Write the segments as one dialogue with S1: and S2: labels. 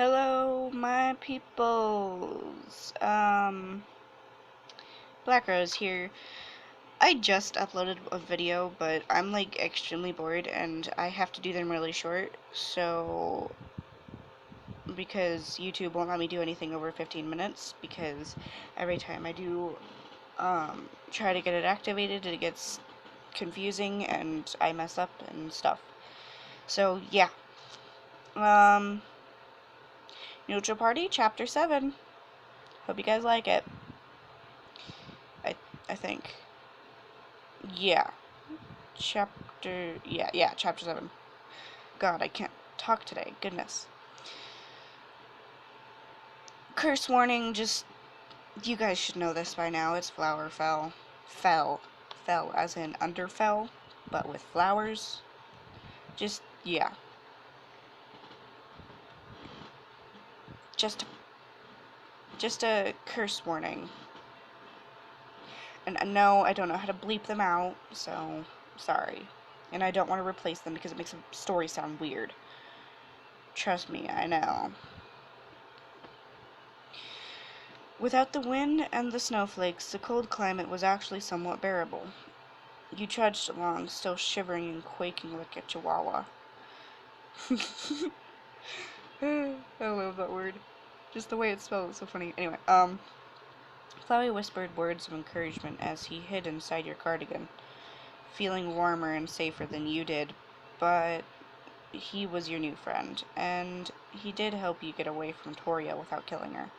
S1: Hello, my peoples. Black Rose here. I just uploaded a video, but I'm like extremely bored and I have to do them really short. So, because YouTube won't let me do anything over 15 minutes, because every time I do try to get it activated, it gets confusing and I mess up and stuff. So, yeah. Um, Neutral Party, Chapter 7. Hope you guys like it. I think. Yeah. Chapter 7. God, I can't talk today. Goodness. Curse warning, just, you guys should know this by now. It's Flowerfell. Fell. Fell as in underfell, but with flowers. Just, yeah. Just, just a curse warning. And no, I don't know how to bleep them out, so, sorry. And I don't want to replace them because it makes the story sound weird. Trust me, I know. Without the wind and the snowflakes, the cold climate was actually somewhat bearable. You trudged along, still shivering and quaking like a chihuahua. I love that word. Just the way it's spelled is so funny. Anyway, Flowey whispered words of encouragement as he hid inside your cardigan, feeling warmer and safer than you did, but he was your new friend, and he did help you get away from Toria without killing her.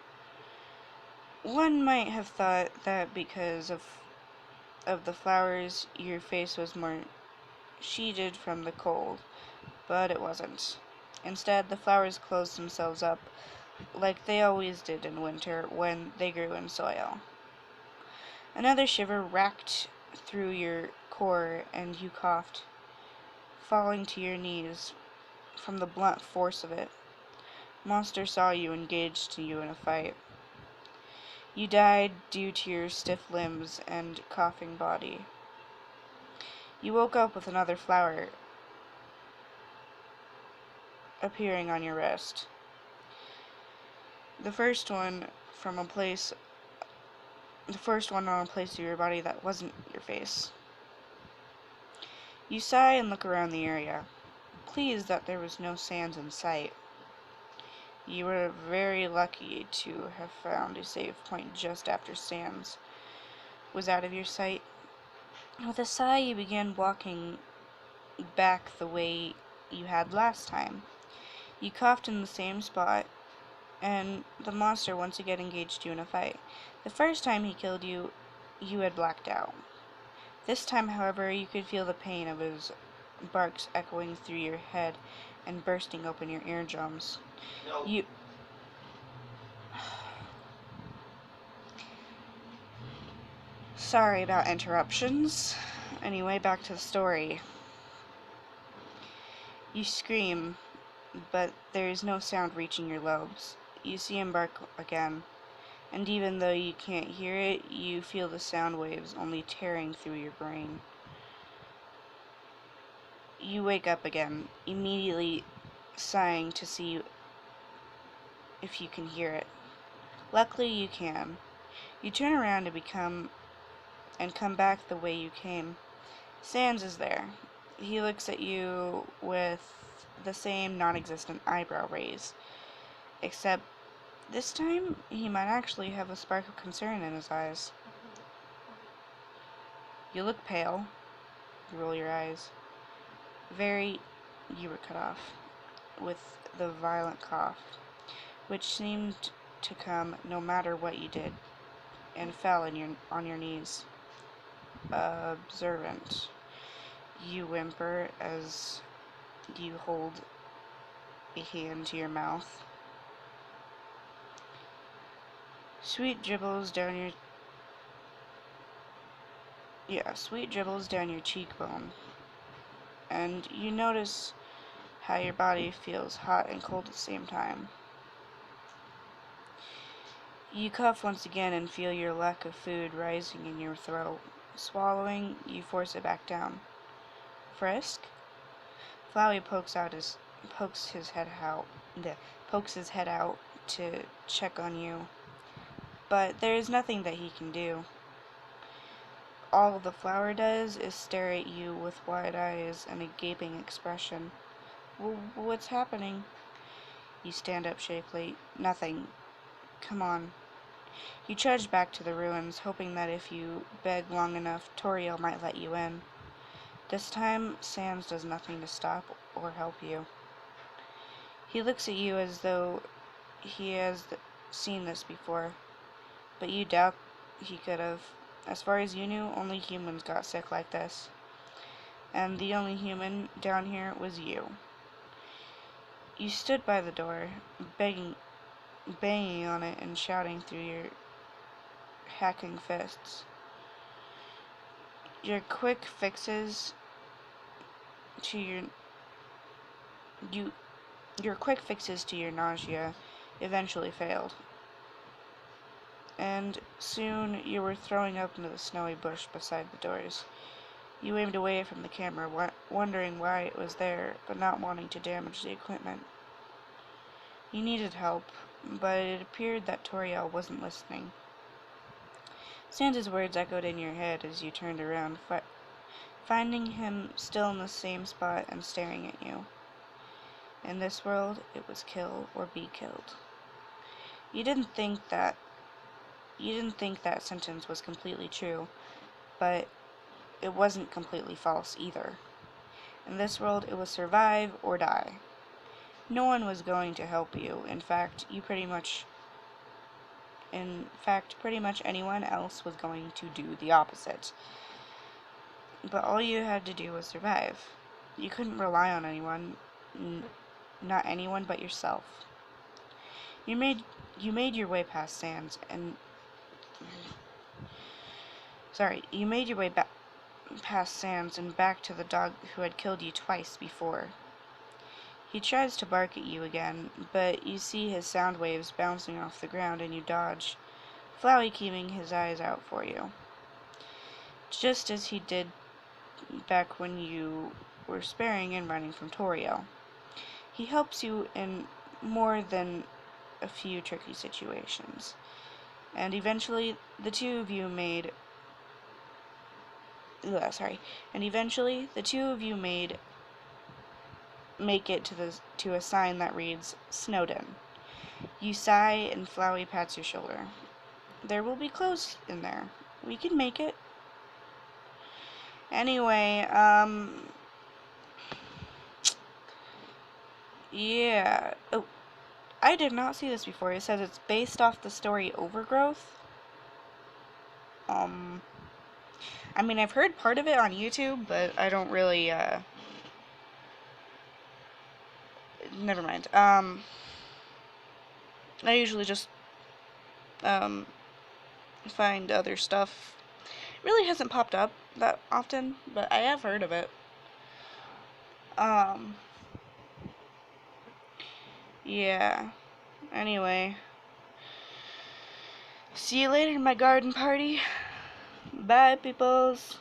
S1: One might have thought that because of the flowers, your face was more sheeted from the cold, but it wasn't. Instead, the flowers closed themselves up, like they always did in winter when they grew in soil. Another shiver racked through your core, and you coughed, falling to your knees from the blunt force of it. Monster saw you, engaged you in a fight. You died due to your stiff limbs and coughing body. You woke up with another flower appearing on your wrist. The first one on a place of your body that wasn't your face. You sigh and look around the area, pleased that there was no sands in sight. You were very lucky to have found a save point just after sands was out of your sight. With a sigh, you began walking back the way you had last time. You coughed in the same spot, and the monster once again engaged you in a fight. The first time he killed you, you had blacked out. This time, however, you could feel the pain of his barks echoing through your head and bursting open your eardrums.
S2: No.
S1: You... Sorry about interruptions. Anyway, back to the story. You scream, but there is no sound reaching your lobes. You see him bark again, and even though you can't hear it, you feel the sound waves only tearing through your brain. You wake up again, immediately sighing to see if you can hear it. Luckily, you can. You turn around and come back the way you came. Sans is there. He looks at you with the same non-existent eyebrow raise, except this time he might actually have a spark of concern in his eyes. You look pale. You roll your eyes. You were cut off with the violent cough, which seemed to come no matter what you did, and fell on your knees. Observant. You whimper as you hold a hand to your mouth. Sweat dribbles down your cheekbone, and you notice how your body feels hot and cold at the same time. You cough once again and feel your lack of food rising in your throat. Swallowing, you force it back down. Frisk? Flowey pokes his head out. pokes his head out to check on you, but there is nothing that he can do. All the flower does is stare at you with wide eyes and a gaping expression. What's happening? You stand up shakily. Nothing. Come on. You trudge back to the ruins, hoping that if you beg long enough, Toriel might let you in. This time, Sans does nothing to stop or help you. He looks at you as though he has seen this before, but you doubt he could have. As far as you knew, only humans got sick like this. And the only human down here was you. You stood by the door, banging on it and shouting through your hacking fists. Your quick fixes to your nausea eventually failed, and soon you were throwing up into the snowy bush beside the doors. You aimed away from the camera, wondering why it was there, but not wanting to damage the equipment. You needed help, but it appeared that Toriel wasn't listening. Sans' words echoed in your head as you turned around, finding him still in the same spot and staring at you. In this world, it was kill or be killed. You didn't think that sentence was completely true, but it wasn't completely false either. In this world, it was survive or die. No one was going to help you. In fact, pretty much anyone else was going to do the opposite. But all you had to do was survive. You couldn't rely on anyone, not anyone but yourself. You made your way past Sans and you made your way past Sans and back to the dog who had killed you twice before. He tries to bark at you again, but you see his sound waves bouncing off the ground and you dodge, Flowey keeping his eyes out for you. Just as he did back when you were sparing and running from Toriel. He helps you in more than a few tricky situations. And eventually the two of you make it to a sign that reads Snowden. You sigh and Flowey pats your shoulder. There will be clothes in there. We can make it. Anyway, yeah. Oh, I did not see this before. It says it's based off the story Overgrowth. I mean, I've heard part of it on YouTube, but I don't really, never mind. I usually just, find other stuff. It really hasn't popped up that often, but I have heard of it. Yeah. Anyway. See you later, my garden party. Bye, peoples.